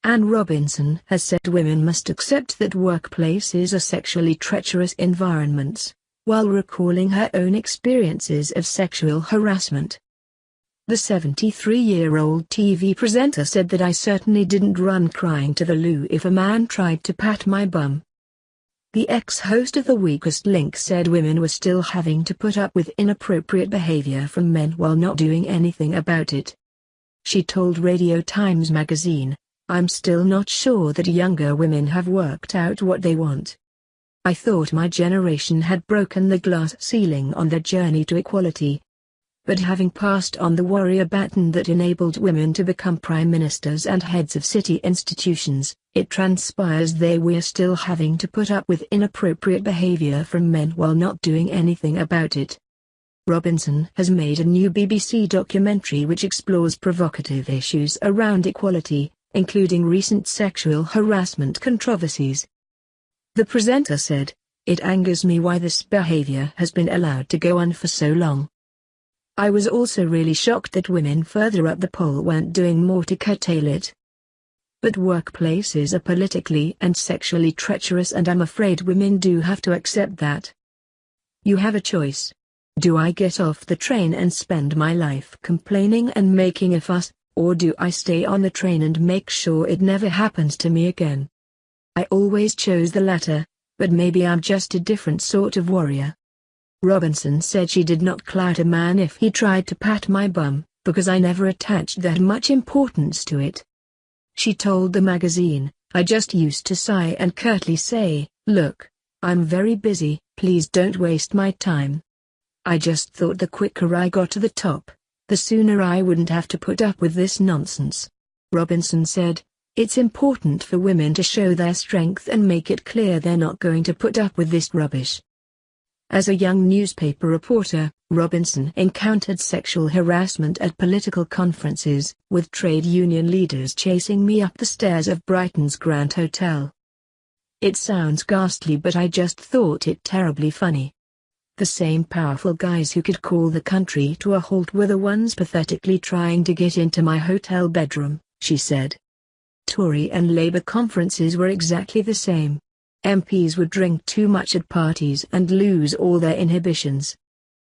Anne Robinson has said women must accept that workplaces are sexually treacherous environments, while recalling her own experiences of sexual harassment. The 73-year-old TV presenter said that I certainly didn't run crying to the loo if a man tried to pat my bum. The ex-host of The Weakest Link said women were still having to put up with inappropriate behavior from men while not doing anything about it. She told Radio Times magazine, "I'm still not sure that younger women have worked out what they want. I thought my generation had broken the glass ceiling on their journey to equality. But having passed on the warrior baton that enabled women to become prime ministers and heads of city institutions, it transpires we're still having to put up with inappropriate behavior from men while not doing anything about it." Robinson has made a new BBC documentary which explores provocative issues around equality, including recent sexual harassment controversies. The presenter said, "It angers me why this behavior has been allowed to go on for so long. I was also really shocked that women further up the poll weren't doing more to curtail it. But workplaces are politically and sexually treacherous, and I'm afraid women do have to accept that. You have a choice. Do I get off the train and spend my life complaining and making a fuss, or do I stay on the train and make sure it never happens to me again? I always chose the latter, but maybe I'm just a different sort of warrior." Robinson said she did not clout a man if he tried to pat my bum, because I never attached that much importance to it. She told the magazine, "I just used to sigh and curtly say, 'Look, I'm very busy, please don't waste my time.' I just thought the quicker I got to the top, the sooner I wouldn't have to put up with this nonsense." Robinson said, "It's important for women to show their strength and make it clear they're not going to put up with this rubbish." As a young newspaper reporter, Robinson encountered sexual harassment at political conferences, with trade union leaders chasing me up the stairs of Brighton's Grand Hotel. "It sounds ghastly, but I just thought it terribly funny. The same powerful guys who could call the country to a halt were the ones pathetically trying to get into my hotel bedroom," she said. Tory and Labour conferences were exactly the same. MPs would drink too much at parties and lose all their inhibitions.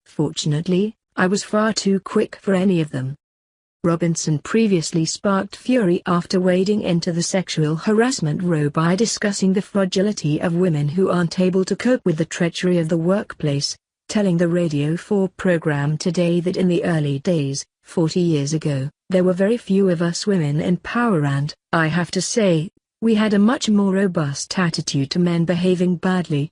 "Fortunately, I was far too quick for any of them." Robinson previously sparked fury after wading into the sexual harassment row by discussing the fragility of women who aren't able to cope with the treachery of the workplace, telling the Radio 4 program Today that in the early days, 40 years ago, there were very few of us women in power, and, I have to say, we had a much more robust attitude to men behaving badly.